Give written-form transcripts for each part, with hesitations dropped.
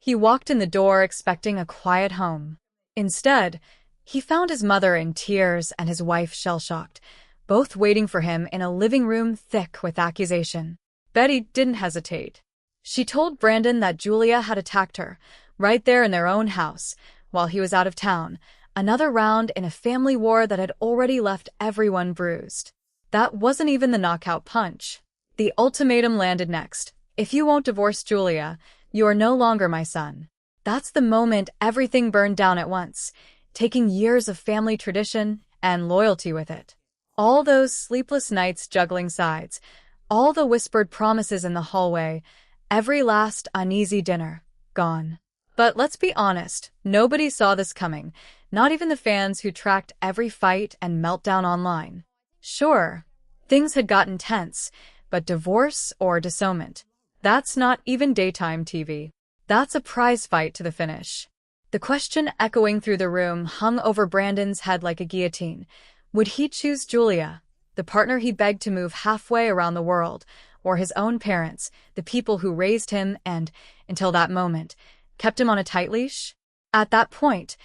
He walked in the door expecting a quiet home. Instead, he found his mother in tears and his wife shell-shocked, both waiting for him in a living room thick with accusation. Betty didn't hesitate. She told Brandon that Julia had attacked her, right there in their own house, while he was out of town, another round in a family war that had already left everyone bruised. That wasn't even the knockout punch. The ultimatum landed next. If you won't divorce Julia, you are no longer my son. That's the moment everything burned down at once, taking years of family tradition and loyalty with it. All those sleepless nights juggling sides, all the whispered promises in the hallway, every last uneasy dinner, gone. But let's be honest, nobody saw this coming, not even the fans who tracked every fight and meltdown online. Sure, things had gotten tense, but divorce or disownment, that's not even daytime TV. That's a prize fight to the finish. The question echoing through the room hung over Brandon's head like a guillotine. Would he choose Julia, the partner he begged to move halfway around the world, or his own parents, the people who raised him and, until that moment, kept him on a tight leash? At that point,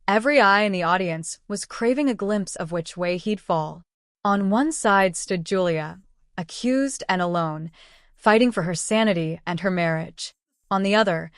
every eye in the audience was craving a glimpse of which way he'd fall. On one side stood Julia, accused and alone, fighting for her sanity and her marriage. On the other,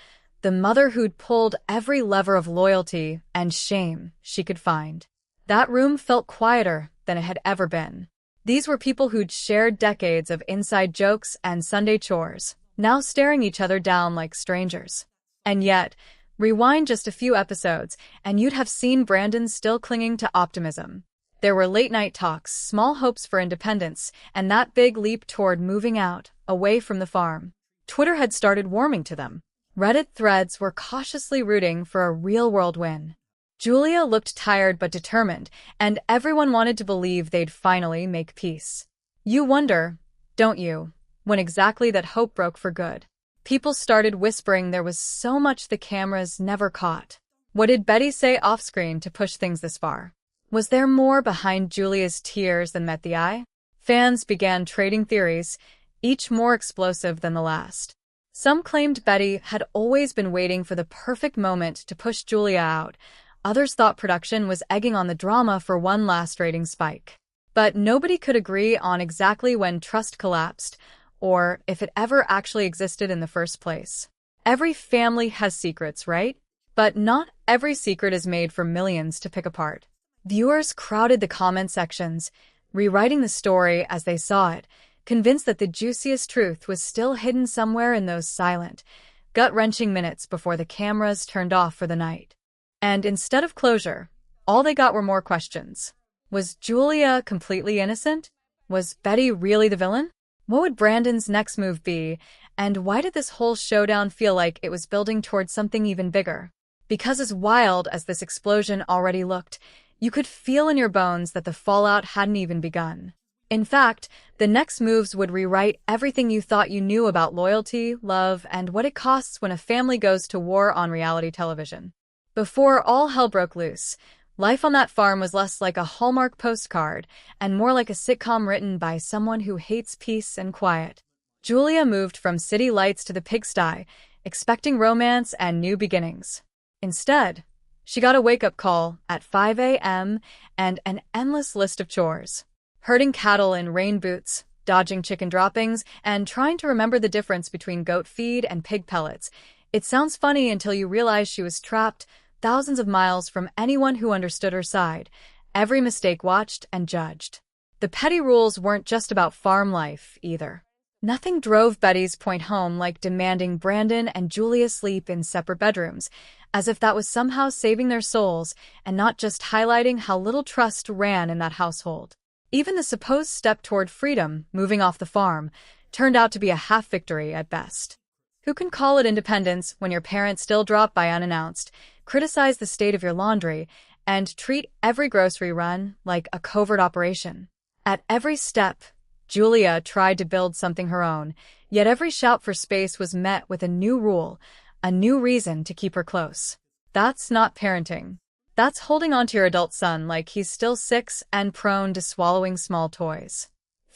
the mother who'd pulled every lever of loyalty and shame she could find. That room felt quieter than it had ever been. These were people who'd shared decades of inside jokes and Sunday chores, now staring each other down like strangers. And yet, rewind just a few episodes, and you'd have seen Brandon still clinging to optimism. There were late-night talks, small hopes for independence, and that big leap toward moving out, away from the farm. Twitter had started warming to them. Reddit threads were cautiously rooting for a real-world win. Julia looked tired but determined, and everyone wanted to believe they'd finally make peace. You wonder, don't you, when exactly that hope broke for good? People started whispering there was so much the cameras never caught. What did Betty say off-screen to push things this far? Was there more behind Julia's tears than met the eye? Fans began trading theories, each more explosive than the last. Some claimed Betty had always been waiting for the perfect moment to push Julia out. Others thought production was egging on the drama for one last rating spike. But nobody could agree on exactly when trust collapsed, or if it ever actually existed in the first place. Every family has secrets, right? But not every secret is made for millions to pick apart. Viewers crowded the comment sections, rewriting the story as they saw it, convinced that the juiciest truth was still hidden somewhere in those silent, gut-wrenching minutes before the cameras turned off for the night. And instead of closure, all they got were more questions. Was Julia completely innocent? Was Betty really the villain? What would Brandon's next move be? And why did this whole showdown feel like it was building towards something even bigger? Because as wild as this explosion already looked, you could feel in your bones that the fallout hadn't even begun. In fact, the next moves would rewrite everything you thought you knew about loyalty, love, and what it costs when a family goes to war on reality television. Before all hell broke loose, life on that farm was less like a Hallmark postcard and more like a sitcom written by someone who hates peace and quiet. Julia moved from city lights to the pigsty, expecting romance and new beginnings. Instead, she got a wake-up call at 5 a.m. and an endless list of chores. Herding cattle in rain boots, dodging chicken droppings, and trying to remember the difference between goat feed and pig pellets. It sounds funny until you realize she was trapped thousands of miles from anyone who understood her side, every mistake watched and judged. The petty rules weren't just about farm life, either. Nothing drove Betty's point home like demanding Brandon and Julia sleep in separate bedrooms, as if that was somehow saving their souls and not just highlighting how little trust ran in that household. Even the supposed step toward freedom, moving off the farm, turned out to be a half-victory at best. Who can call it independence when your parents still drop by unannounced, criticize the state of your laundry, and treat every grocery run like a covert operation? At every step, Julia tried to build something her own, yet every shout for space was met with a new rule, a new reason to keep her close. That's not parenting. That's holding on to your adult son like he's still 6 and prone to swallowing small toys.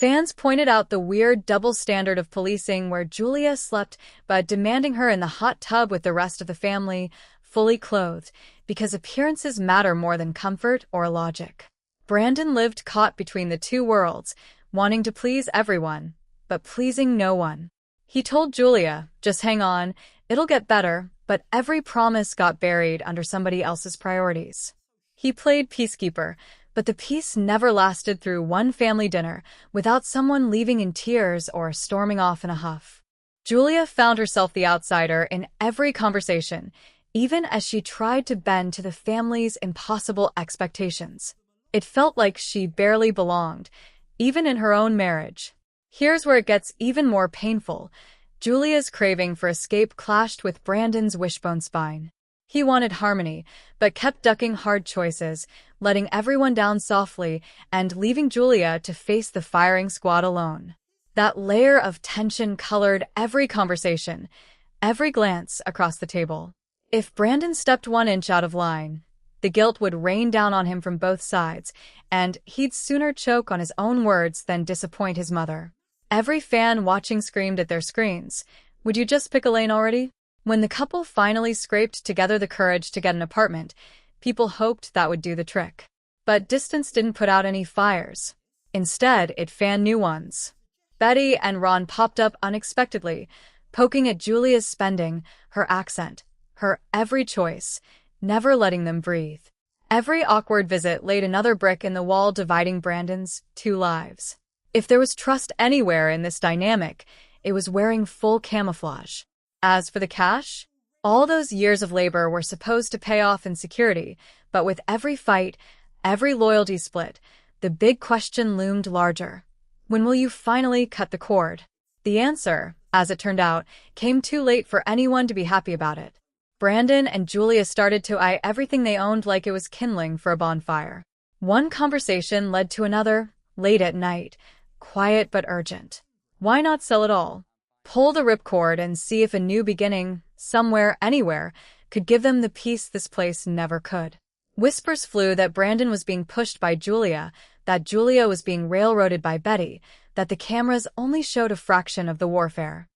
Fans pointed out the weird double standard of policing where Julia slept but demanding her in the hot tub with the rest of the family, fully clothed, because appearances matter more than comfort or logic. Brandon lived caught between the two worlds, wanting to please everyone, but pleasing no one. He told Julia, "Just hang on, it'll get better," but every promise got buried under somebody else's priorities. He played peacekeeper, but the peace never lasted through one family dinner without someone leaving in tears or storming off in a huff. Julia found herself the outsider in every conversation, even as she tried to bend to the family's impossible expectations. It felt like she barely belonged, even in her own marriage. Here's where it gets even more painful. Julia's craving for escape clashed with Brandon's wishbone spine. He wanted harmony, but kept ducking hard choices, letting everyone down softly and leaving Julia to face the firing squad alone. That layer of tension colored every conversation, every glance across the table. If Brandon stepped 1 inch out of line, the guilt would rain down on him from both sides, and he'd sooner choke on his own words than disappoint his mother. Every fan watching screamed at their screens, "Would you just pick a lane already?" When the couple finally scraped together the courage to get an apartment, people hoped that would do the trick. But distance didn't put out any fires. Instead, it fanned new ones. Betty and Ron popped up unexpectedly, poking at Julia's spending, her accent, her every choice, never letting them breathe. Every awkward visit laid another brick in the wall dividing Brandon's two lives. If there was trust anywhere in this dynamic, it was wearing full camouflage. As for the cash, all those years of labor were supposed to pay off in security, but with every fight, every loyalty split, the big question loomed larger. When will you finally cut the cord? The answer, as it turned out, came too late for anyone to be happy about it. Brandon and Julia started to eye everything they owned like it was kindling for a bonfire. One conversation led to another, late at night, quiet but urgent. Why not sell it all? Pull the ripcord and see if a new beginning, somewhere, anywhere, could give them the peace this place never could. Whispers flew that Brandon was being pushed by Julia, that Julia was being railroaded by Betty, that the cameras only showed a fraction of the warfare.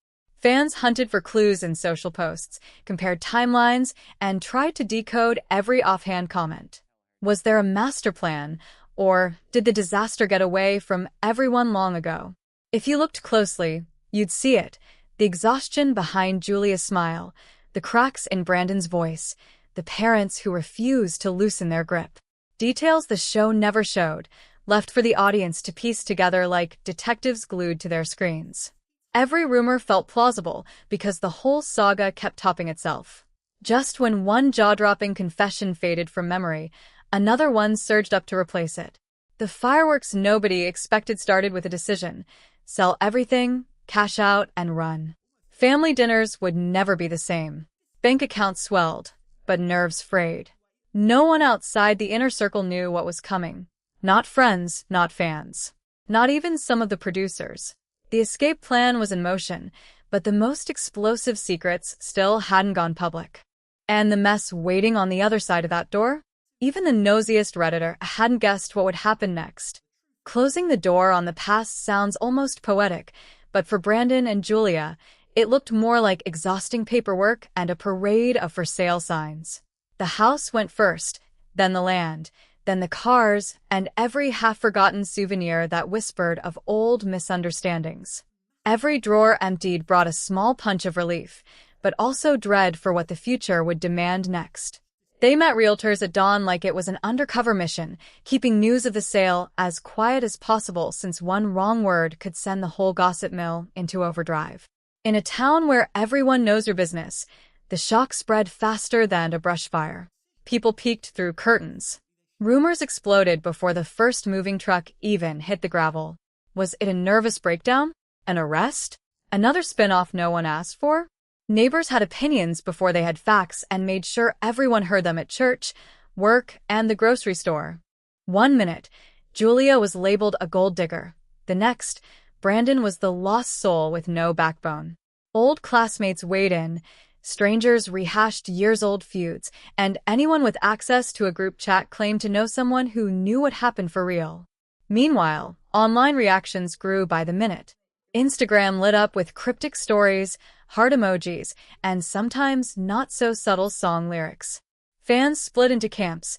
Fans hunted for clues in social posts, compared timelines, and tried to decode every offhand comment. Was there a master plan, or did the disaster get away from everyone long ago? If you looked closely, you'd see it, the exhaustion behind Julia's smile, the cracks in Brandon's voice, the parents who refused to loosen their grip. Details the show never showed, left for the audience to piece together like detectives glued to their screens. Every rumor felt plausible because the whole saga kept topping itself. Just when one jaw-dropping confession faded from memory, another one surged up to replace it. The fireworks nobody expected started with a decision: sell everything, cash out, and run. Family dinners would never be the same. Bank accounts swelled, but nerves frayed. No one outside the inner circle knew what was coming. Not friends, not fans. Not even some of the producers. The escape plan was in motion, but the most explosive secrets still hadn't gone public. And the mess waiting on the other side of that door? Even the nosiest Redditor hadn't guessed what would happen next. Closing the door on the past sounds almost poetic, but for Brandon and Julia, it looked more like exhausting paperwork and a parade of for sale signs. The house went first, then the land, then the cars, and every half-forgotten souvenir that whispered of old misunderstandings. Every drawer emptied brought a small punch of relief, but also dread for what the future would demand next. They met realtors at dawn like it was an undercover mission, keeping news of the sale as quiet as possible since one wrong word could send the whole gossip mill into overdrive. In a town where everyone knows your business, the shock spread faster than a brush fire. People peeked through curtains. Rumors exploded before the first moving truck even hit the gravel. Was it a nervous breakdown? An arrest? Another spin-off no one asked for? Neighbors had opinions before they had facts and made sure everyone heard them at church, work, and the grocery store. 1 minute, Julia was labeled a gold digger. The next, Brandon was the lost soul with no backbone. Old classmates weighed in, strangers rehashed years-old feuds, and anyone with access to a group chat claimed to know someone who knew what happened for real. Meanwhile, Online reactions grew by the minute. Instagram lit up with cryptic stories, heart emojis, and sometimes not-so-subtle song lyrics. Fans split into camps,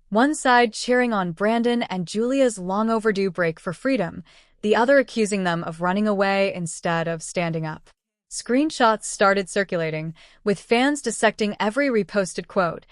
one side cheering on Brandon and Julia's long-overdue break for freedom, the other accusing them of running away instead of standing up. Screenshots started circulating, with fans dissecting every reposted quote,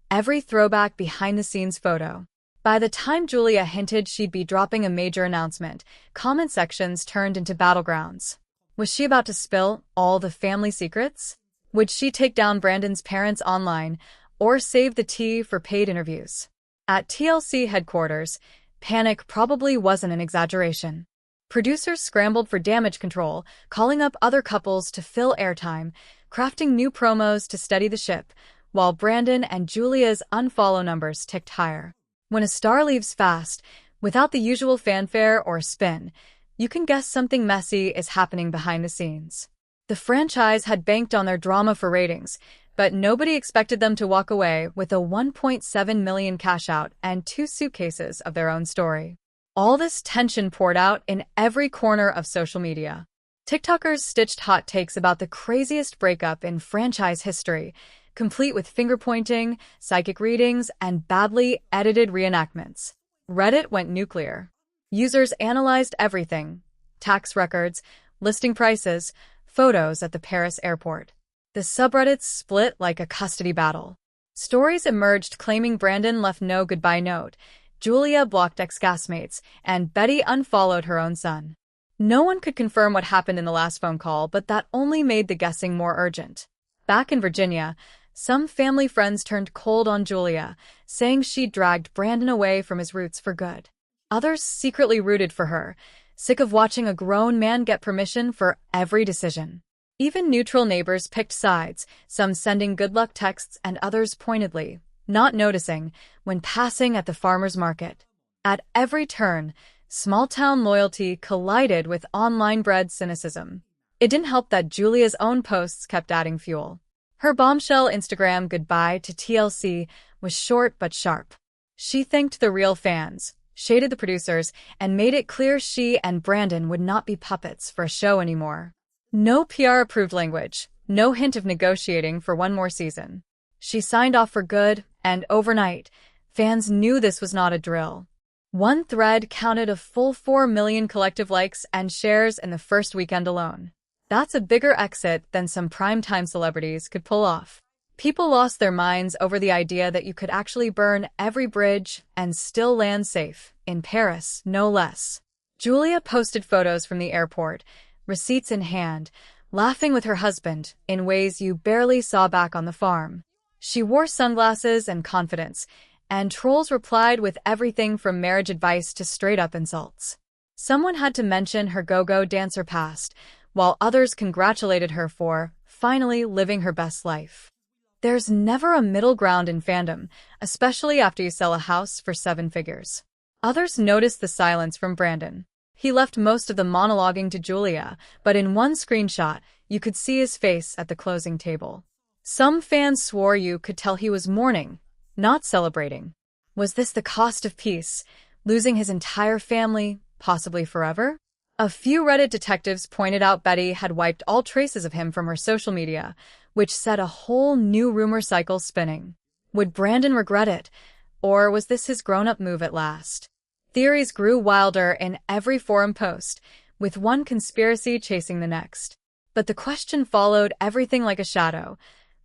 every throwback behind-the-scenes photo. By the time Julia hinted she'd be dropping a major announcement, comment sections turned into battlegrounds. Was she about to spill all the family secrets? Would she take down Brandon's parents online, or save the tea for paid interviews? At TLC headquarters, panic probably wasn't an exaggeration. Producers scrambled for damage control, calling up other couples to fill airtime, crafting new promos to steady the ship, while Brandon and Julia's unfollow numbers ticked higher. When a star leaves fast, without the usual fanfare or spin, you can guess something messy is happening behind the scenes. The franchise had banked on their drama for ratings, but nobody expected them to walk away with a $1.7 million cash out and 2 suitcases of their own story. All this tension poured out in every corner of social media. TikTokers stitched hot takes about the craziest breakup in franchise history, complete with finger-pointing, psychic readings, and badly edited reenactments. Reddit went nuclear. Users analyzed everything: tax records, listing prices, photos at the Paris airport. The subreddits split like a custody battle. Stories emerged claiming Brandon left no goodbye note, Julia blocked ex-castmates, and Betty unfollowed her own son. No one could confirm what happened in the last phone call, but that only made the guessing more urgent. Back in Virginia, some family friends turned cold on Julia, saying she dragged Brandon away from his roots for good. Others secretly rooted for her, sick of watching a grown man get permission for every decision. Even neutral neighbors picked sides, some sending good luck texts and others pointedly not noticing when passing at the farmer's market. At every turn, small-town loyalty collided with online-bred cynicism. It didn't help that Julia's own posts kept adding fuel. Her bombshell Instagram goodbye to TLC was short but sharp. She thanked the real fans, shaded the producers, and made it clear she and Brandon would not be puppets for a show anymore. No PR-approved language, no hint of negotiating for one more season. She signed off for good, and overnight, fans knew this was not a drill. One thread counted a full 4 million collective likes and shares in the first weekend alone. That's a bigger exit than some primetime celebrities could pull off. People lost their minds over the idea that you could actually burn every bridge and still land safe, in Paris, no less. Julia posted photos from the airport, receipts in hand, laughing with her husband in ways you barely saw back on the farm. She wore sunglasses and confidence, and trolls replied with everything from marriage advice to straight-up insults. Someone had to mention her go-go dancer past, while others congratulated her for finally living her best life. There's never a middle ground in fandom, especially after you sell a house for 7 figures. Others noticed the silence from Brandon. He left most of the monologuing to Julia, but in one screenshot, you could see his face at the closing table. Some fans swore you could tell he was mourning, not celebrating. Was this the cost of peace, losing his entire family, possibly forever? A few Reddit detectives pointed out Betty had wiped all traces of him from her social media, which set a whole new rumor cycle spinning. Would Brandon regret it, or was this his grown-up move at last? Theories grew wilder in every forum post, with one conspiracy chasing the next. But the question followed everything like a shadow.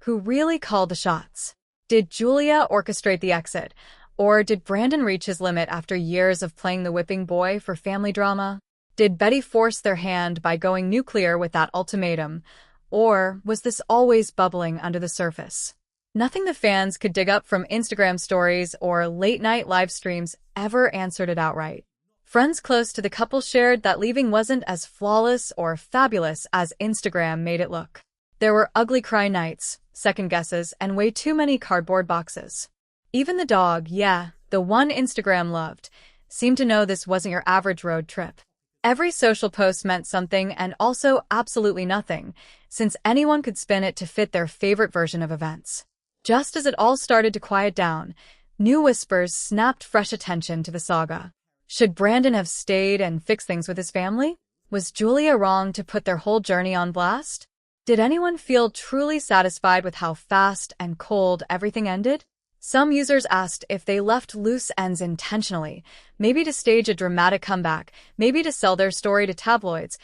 Who really called the shots? Did Julia orchestrate the exit, or did Brandon reach his limit after years of playing the whipping boy for family drama? Did Betty force their hand by going nuclear with that ultimatum, or was this always bubbling under the surface? Nothing the fans could dig up from Instagram stories or late-night live streams ever answered it outright. Friends close to the couple shared that leaving wasn't as flawless or fabulous as Instagram made it look. There were ugly cry nights, second guesses, and way too many cardboard boxes. Even the dog, the one Instagram loved, seemed to know this wasn't your average road trip. Every social post meant something and also absolutely nothing, since anyone could spin it to fit their favorite version of events. Just as it all started to quiet down, new whispers snapped fresh attention to the saga. Should Brandon have stayed and fixed things with his family? Was Julia wrong to put their whole journey on blast? Did anyone feel truly satisfied with how fast and cold everything ended? Some users asked if they left loose ends intentionally, maybe to stage a dramatic comeback, maybe to sell their story to tabloids,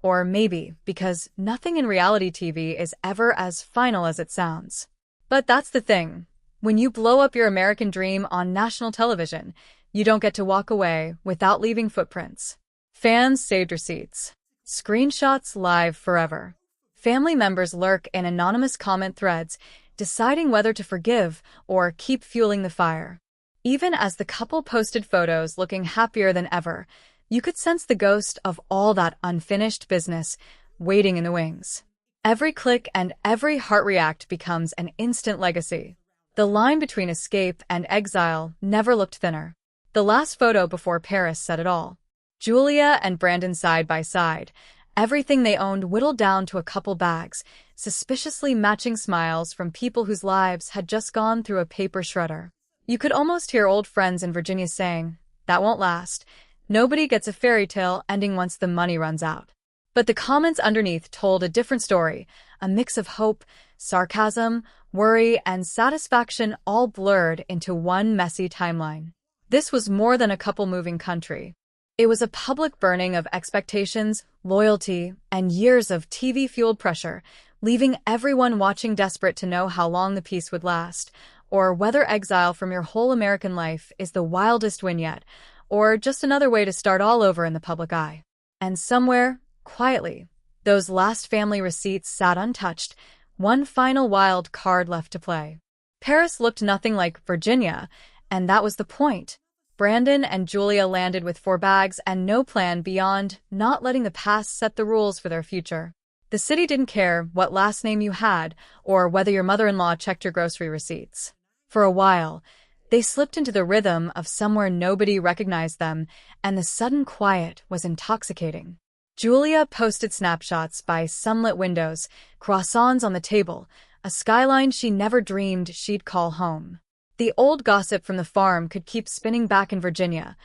or maybe because nothing in reality TV is ever as final as it sounds. But that's the thing. When you blow up your American dream on national television, you don't get to walk away without leaving footprints. Fans saved receipts. Screenshots live forever. Family members lurk in anonymous comment threads, deciding whether to forgive or keep fueling the fire. Even as the couple posted photos looking happier than ever, you could sense the ghost of all that unfinished business waiting in the wings. Every click and every heart react becomes an instant legacy. The line between escape and exile never looked thinner. The last photo before Paris said it all. Julia and Brandon side by side, everything they owned whittled down to a couple bags, suspiciously matching smiles from people whose lives had just gone through a paper shredder. You could almost hear old friends in Virginia saying, "That won't last. Nobody gets a fairy tale ending once the money runs out." But the comments underneath told a different story, a mix of hope, sarcasm, worry, and satisfaction all blurred into one messy timeline. This was more than a couple moving country. It was a public burning of expectations, loyalty, and years of TV-fueled pressure, leaving everyone watching desperate to know how long the peace would last, or whether exile from your whole American life is the wildest win yet, or just another way to start all over in the public eye. And somewhere, quietly, those last family receipts sat untouched, one final wild card left to play. Paris looked nothing like Virginia, and that was the point. Brandon and Julia landed with 4 bags and no plan beyond not letting the past set the rules for their future. The city didn't care what last name you had or whether your mother-in-law checked your grocery receipts. For a while, they slipped into the rhythm of somewhere nobody recognized them, and the sudden quiet was intoxicating. Julia posted snapshots by sunlit windows, croissants on the table, a skyline she never dreamed she'd call home. The old gossip from the farm could keep spinning back in Virginia.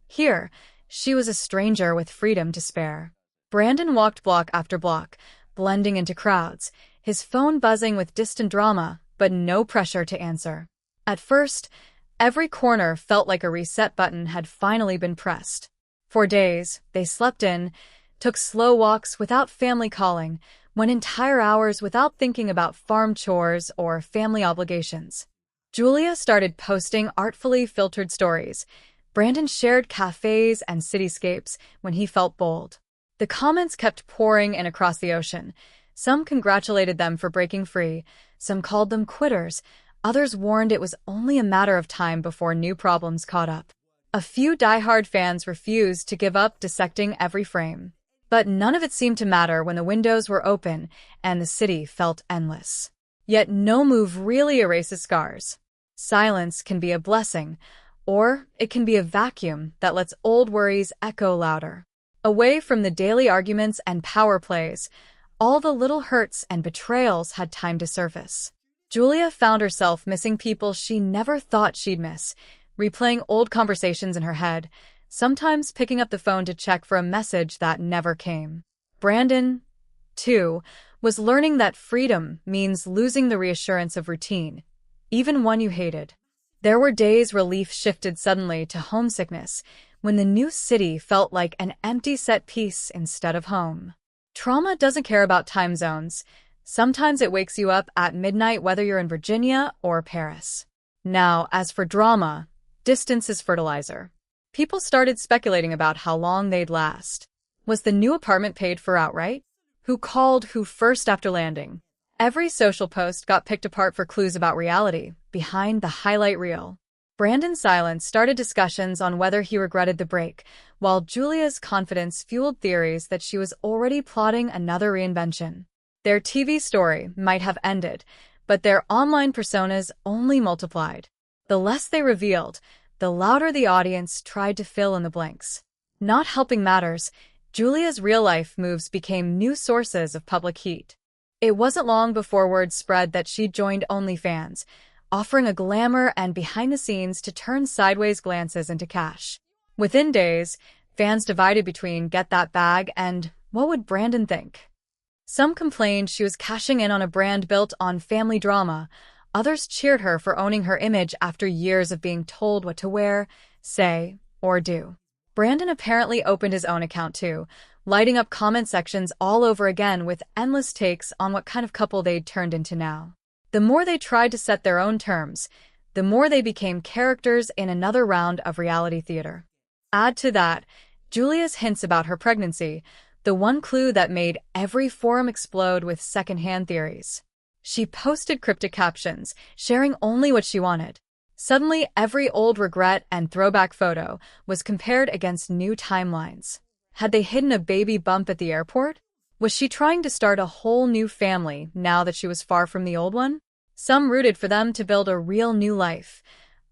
Here, she was a stranger with freedom to spare. Brandon walked block after block, blending into crowds, his phone buzzing with distant drama, but no pressure to answer. At first, every corner felt like a reset button had finally been pressed. For days, they slept in, took slow walks without family calling, went entire hours without thinking about farm chores or family obligations. Julia started posting artfully filtered stories. Brandon shared cafes and cityscapes when he felt bold. The comments kept pouring in across the ocean. Some congratulated them for breaking free, some called them quitters, others warned it was only a matter of time before new problems caught up. A few diehard fans refused to give up dissecting every frame. But none of it seemed to matter when the windows were open and the city felt endless. Yet no move really erases scars. Silence can be a blessing, or it can be a vacuum that lets old worries echo louder. Away from the daily arguments and power plays, all the little hurts and betrayals had time to surface. Julia found herself missing people she never thought she'd miss, replaying old conversations in her head, sometimes picking up the phone to check for a message that never came. Brandon, too, was learning that freedom means losing the reassurance of routine, even one you hated. There were days relief shifted suddenly to homesickness, when the new city felt like an empty set piece instead of home. Trauma doesn't care about time zones. Sometimes it wakes you up at midnight whether you're in Virginia or Paris. Now, as for drama, distance is fertilizer. People started speculating about how long they'd last. Was the new apartment paid for outright? Who called who first after landing? Every social post got picked apart for clues about reality, behind the highlight reel. Brandon's silence started discussions on whether he regretted the break, while Julia's confidence fueled theories that she was already plotting another reinvention. Their TV story might have ended, but their online personas only multiplied. The less they revealed, the louder the audience tried to fill in the blanks. Not helping matters, Julia's real-life moves became new sources of public heat. It wasn't long before word spread that she'd joined OnlyFans, offering a glamour and behind-the-scenes to turn sideways glances into cash. Within days, fans divided between "Get That Bag" and "What Would Brandon Think?" Some complained she was cashing in on a brand built on family drama. Others cheered her for owning her image after years of being told what to wear, say, or do. Brandon apparently opened his own account too, lighting up comment sections all over again with endless takes on what kind of couple they'd turned into now. The more they tried to set their own terms, the more they became characters in another round of reality theater. Add to that, Julia's hints about her pregnancy, the one clue that made every forum explode with secondhand theories. She posted cryptic captions, sharing only what she wanted. Suddenly, every old regret and throwback photo was compared against new timelines. Had they hidden a baby bump at the airport? Was she trying to start a whole new family now that she was far from the old one? Some rooted for them to build a real new life.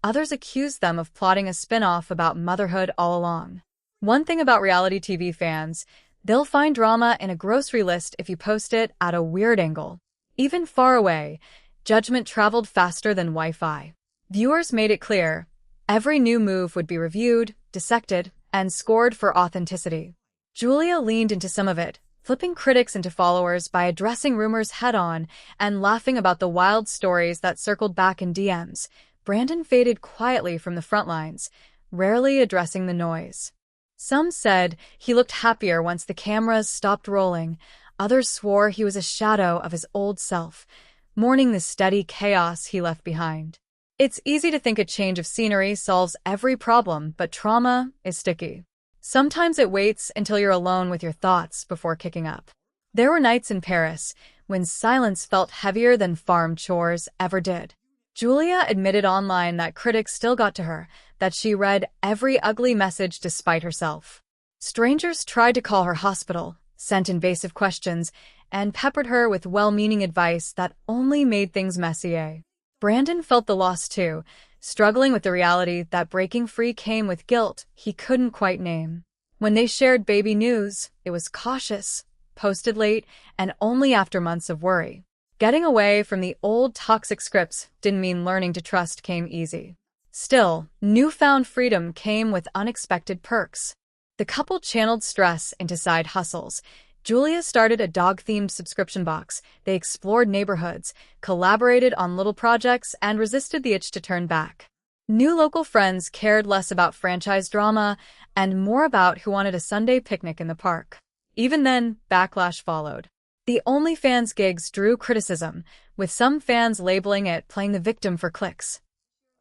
Others accused them of plotting a spin-off about motherhood all along. One thing about reality TV fans, they'll find drama in a grocery list if you post it at a weird angle. Even far away, judgment traveled faster than Wi-Fi. Viewers made it clear, every new move would be reviewed, dissected, and scored for authenticity. Julia leaned into some of it, flipping critics into followers by addressing rumors head-on and laughing about the wild stories that circled back in DMs. Brandon faded quietly from the front lines, rarely addressing the noise. Some said he looked happier once the cameras stopped rolling. Others swore he was a shadow of his old self, mourning the steady chaos he left behind. It's easy to think a change of scenery solves every problem, but trauma is sticky. Sometimes it waits until you're alone with your thoughts before kicking up. There were nights in Paris when silence felt heavier than farm chores ever did. Julia admitted online that critics still got to her, that she read every ugly message despite herself. Strangers tried to call her hospital, sent invasive questions, and peppered her with well-meaning advice that only made things messier. Brandon felt the loss too, struggling with the reality that breaking free came with guilt he couldn't quite name. When they shared baby news, it was cautious, posted late, and only after months of worry. Getting away from the old toxic scripts didn't mean learning to trust came easy. Still, newfound freedom came with unexpected perks. The couple channeled stress into side hustles. Julia started a dog-themed subscription box. They explored neighborhoods, collaborated on little projects, and resisted the itch to turn back. New local friends cared less about franchise drama and more about who wanted a Sunday picnic in the park. Even then, backlash followed. The OnlyFans gigs drew criticism, with some fans labeling it playing the victim for clicks.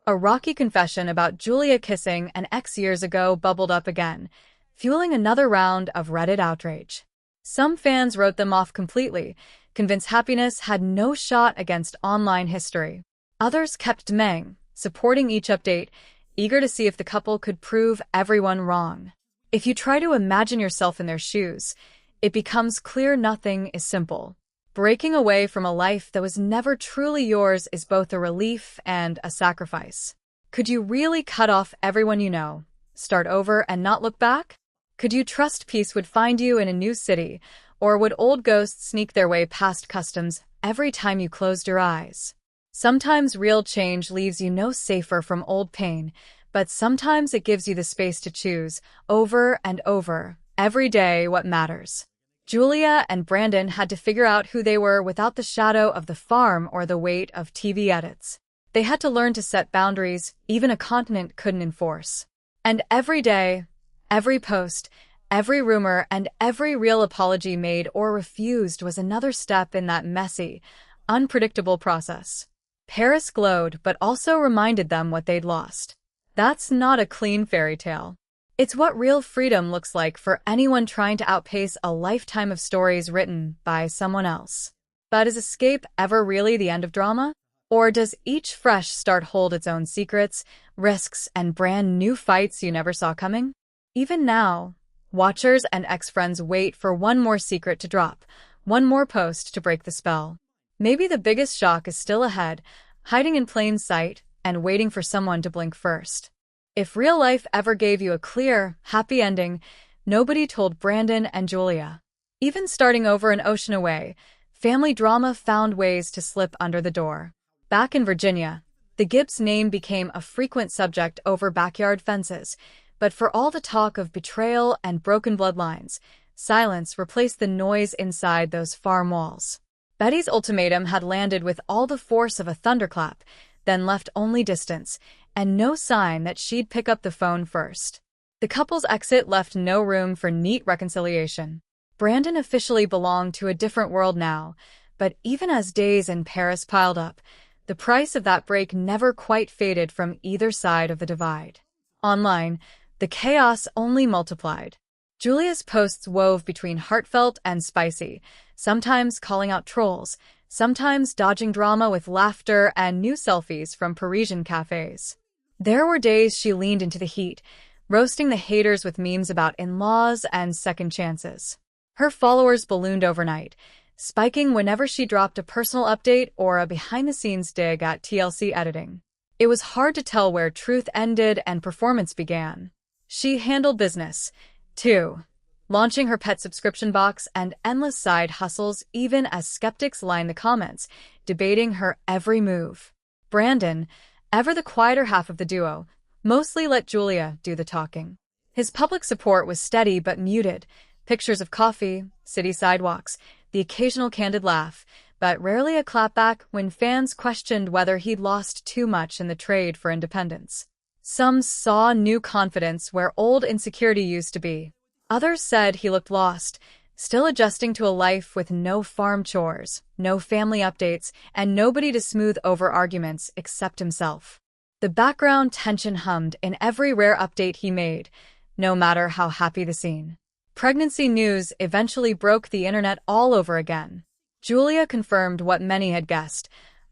A rocky confession about Julia kissing an ex years ago bubbled up again, fueling another round of Reddit outrage. Some fans wrote them off completely, convinced happiness had no shot against online history. Others kept demanding, supporting each update, eager to see if the couple could prove everyone wrong. If you try to imagine yourself in their shoes, it becomes clear nothing is simple. Breaking away from a life that was never truly yours is both a relief and a sacrifice. Could you really cut off everyone you know, start over and not look back? Could you trust peace would find you in a new city, or would old ghosts sneak their way past customs every time you closed your eyes? Sometimes real change leaves you no safer from old pain, but sometimes it gives you the space to choose, over and over, every day, what matters. Julia and Brandon had to figure out who they were without the shadow of the farm or the weight of TV edits. They had to learn to set boundaries even a continent couldn't enforce. And every day, every post, every rumor, and every real apology made or refused was another step in that messy, unpredictable process. Paris glowed, but also reminded them what they'd lost. That's not a clean fairy tale. It's what real freedom looks like for anyone trying to outpace a lifetime of stories written by someone else. But is escape ever really the end of drama? Or does each fresh start hold its own secrets, risks, and brand new fights you never saw coming? Even now, watchers and ex-friends wait for one more secret to drop, one more post to break the spell. Maybe the biggest shock is still ahead, hiding in plain sight and waiting for someone to blink first. If real life ever gave you a clear, happy ending, nobody told Brandon and Julia. Even starting over an ocean away, family drama found ways to slip under the door. Back in Virginia, the Gibbs name became a frequent subject over backyard fences, But for all the talk of betrayal and broken bloodlines, silence replaced the noise inside those farm walls. Betty's ultimatum had landed with all the force of a thunderclap, then left only distance, and no sign that she'd pick up the phone first. The couple's exit left no room for neat reconciliation. Brandon officially belonged to a different world now, but even as days in Paris piled up, the price of that break never quite faded from either side of the divide. Online, the chaos only multiplied. Julia's posts wove between heartfelt and spicy, sometimes calling out trolls, sometimes dodging drama with laughter and new selfies from Parisian cafes. There were days she leaned into the heat, roasting the haters with memes about in-laws and second chances. Her followers ballooned overnight, spiking whenever she dropped a personal update or a behind-the-scenes dig at TLC editing. It was hard to tell where truth ended and performance began. She handled business, too, launching her pet subscription box and endless side hustles even as skeptics lined the comments, debating her every move. Brandon, ever the quieter half of the duo, mostly let Julia do the talking. His public support was steady but muted, pictures of coffee, city sidewalks, the occasional candid laugh, but rarely a clapback when fans questioned whether he'd lost too much in the trade for independence. Some saw new confidence where old insecurity used to be. Others said he looked lost, still adjusting to a life with no farm chores, no family updates, and nobody to smooth over arguments except himself. The background tension hummed in every rare update he made, no matter how happy the scene. Pregnancy news eventually broke the internet all over again. Julia confirmed what many had guessed: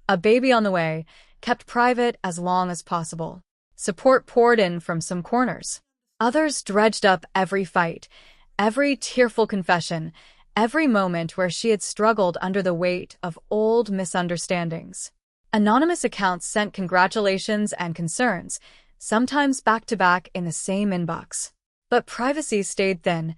a baby on the way, kept private as long as possible. Support poured in from some corners. Others dredged up every fight, every tearful confession, every moment where she had struggled under the weight of old misunderstandings. Anonymous accounts sent congratulations and concerns, sometimes back-to-back in the same inbox. But privacy stayed thin.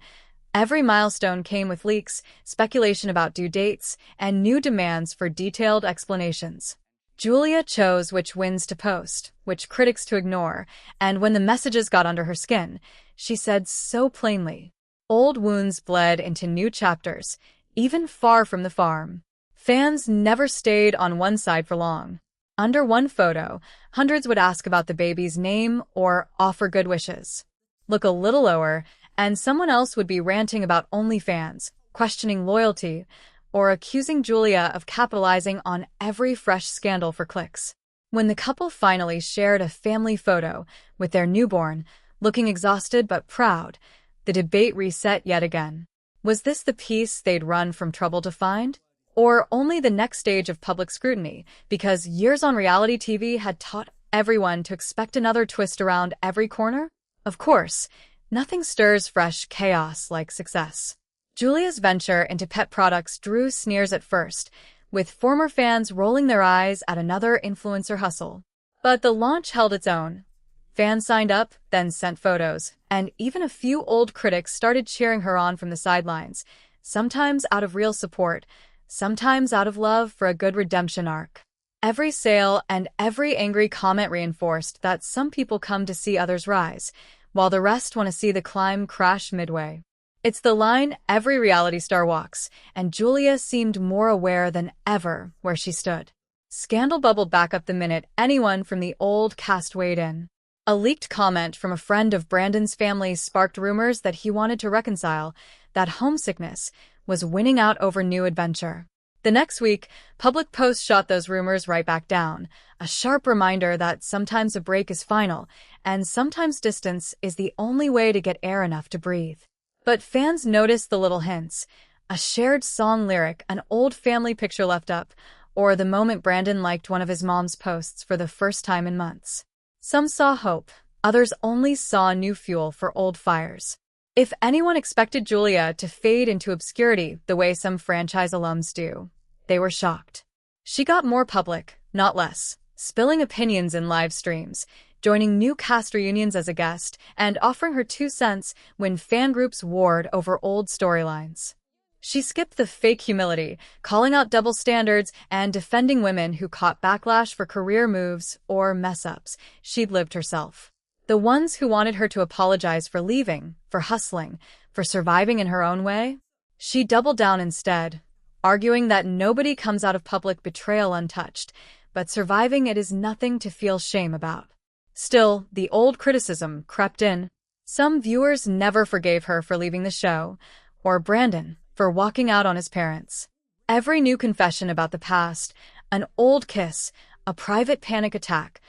Every milestone came with leaks, speculation about due dates, and new demands for detailed explanations. Julia chose which wins to post, which critics to ignore, and when the messages got under her skin, she said so plainly, old wounds bled into new chapters, even far from the farm. Fans never stayed on one side for long. Under one photo, hundreds would ask about the baby's name or offer good wishes. Look a little lower, and someone else would be ranting about OnlyFans, questioning loyalty, or accusing Julia of capitalizing on every fresh scandal for clicks. When the couple finally shared a family photo with their newborn, looking exhausted but proud, the debate reset yet again. Was this the peace they'd run from trouble to find? Or only the next stage of public scrutiny, because years on reality TV had taught everyone to expect another twist around every corner? Of course, nothing stirs fresh chaos like success. Julia's venture into pet products drew sneers at first, with former fans rolling their eyes at another influencer hustle. But the launch held its own. Fans signed up, then sent photos, and even a few old critics started cheering her on from the sidelines, sometimes out of real support, sometimes out of love for a good redemption arc. Every sale and every angry comment reinforced that some people come to see others rise, while the rest want to see the climb crash midway. It's the line every reality star walks, and Julia seemed more aware than ever where she stood. Scandal bubbled back up the minute anyone from the old cast weighed in. A leaked comment from a friend of Brandon's family sparked rumors that he wanted to reconcile, that homesickness was winning out over new adventure. The next week, public posts shot those rumors right back down, a sharp reminder that sometimes a break is final, and sometimes distance is the only way to get air enough to breathe. But fans noticed the little hints: a shared song lyric, an old family picture left up, or the moment Brandon liked one of his mom's posts for the first time in months. Some saw hope, others only saw new fuel for old fires. If anyone expected Julia to fade into obscurity the way some franchise alums do, they were shocked. She got more public, not less, spilling opinions in live streams, joining new cast reunions as a guest, and offering her 2 cents when fan groups warred over old storylines. She skipped the fake humility, calling out double standards and defending women who caught backlash for career moves or mess-ups she'd lived herself. The ones who wanted her to apologize for leaving, for hustling, for surviving in her own way? She doubled down instead, arguing that nobody comes out of public betrayal untouched, but surviving it is nothing to feel shame about. Still, the old criticism crept in. Some viewers never forgave her for leaving the show, or Brandon for walking out on his parents. Every new confession about the past, an old kiss, a private panic attack,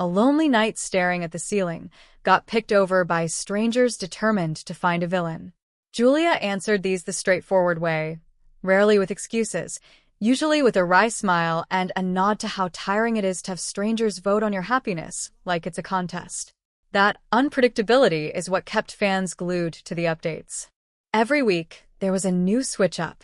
a lonely night staring at the ceiling, got picked over by strangers determined to find a villain. Julia answered these the straightforward way, rarely with excuses, usually with a wry smile and a nod to how tiring it is to have strangers vote on your happiness, like it's a contest. That unpredictability is what kept fans glued to the updates. Every week, there was a new switch-up.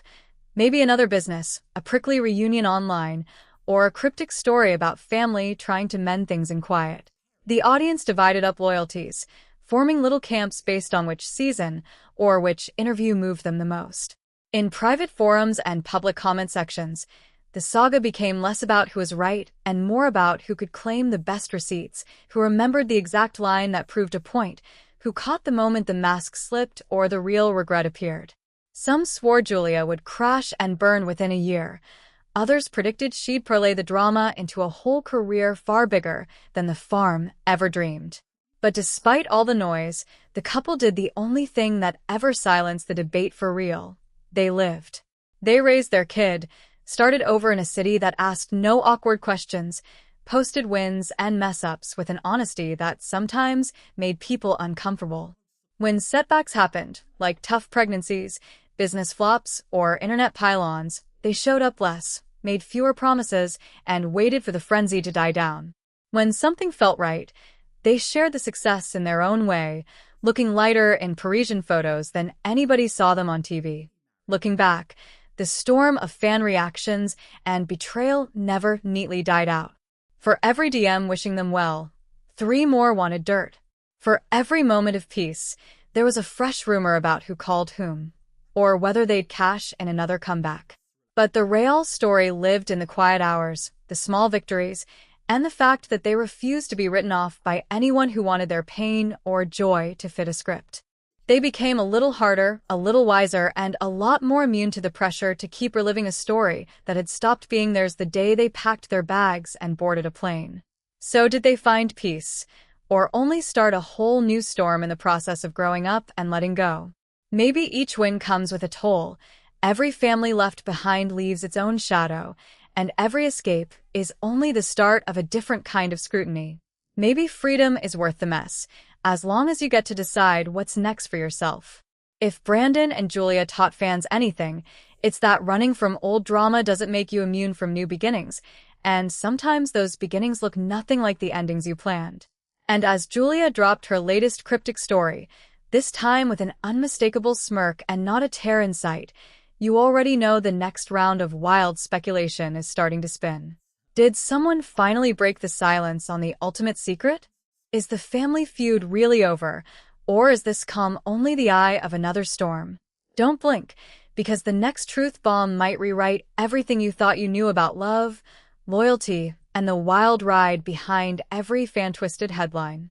Maybe another business, a prickly reunion online, or a cryptic story about family trying to mend things in quiet. The audience divided up loyalties, forming little camps based on which season or which interview moved them the most. In private forums and public comment sections, the saga became less about who was right and more about who could claim the best receipts, who remembered the exact line that proved a point, who caught the moment the mask slipped or the real regret appeared. Some swore Julia would crash and burn within a year. Others predicted she'd parlay the drama into a whole career far bigger than the farm ever dreamed. But despite all the noise, the couple did the only thing that ever silenced the debate for real. They lived. They raised their kid, started over in a city that asked no awkward questions, posted wins and mess-ups with an honesty that sometimes made people uncomfortable. When setbacks happened, like tough pregnancies, business flops, or internet pylons, they showed up less, made fewer promises, and waited for the frenzy to die down. When something felt right, they shared the success in their own way, looking lighter in Parisian photos than anybody saw them on TV. Looking back, the storm of fan reactions and betrayal never neatly died out. For every DM wishing them well, 3 more wanted dirt. For every moment of peace, there was a fresh rumor about who called whom, or whether they'd cash in another comeback. But the real story lived in the quiet hours, the small victories, and the fact that they refused to be written off by anyone who wanted their pain or joy to fit a script. They became a little harder, a little wiser, and a lot more immune to the pressure to keep reliving a story that had stopped being theirs the day they packed their bags and boarded a plane. So did they find peace, or only start a whole new storm in the process of growing up and letting go? Maybe each win comes with a toll. Every family left behind leaves its own shadow, and every escape is only the start of a different kind of scrutiny. Maybe freedom is worth the mess, as long as you get to decide what's next for yourself. If Brandon and Julia taught fans anything, it's that running from old drama doesn't make you immune from new beginnings, and sometimes those beginnings look nothing like the endings you planned. And as Julia dropped her latest cryptic story, this time with an unmistakable smirk and not a tear in sight, you already know the next round of wild speculation is starting to spin. Did someone finally break the silence on the ultimate secret? Is the family feud really over, or is this calm only the eye of another storm? Don't blink, because the next truth bomb might rewrite everything you thought you knew about love, loyalty, and the wild ride behind every fan-twisted headline.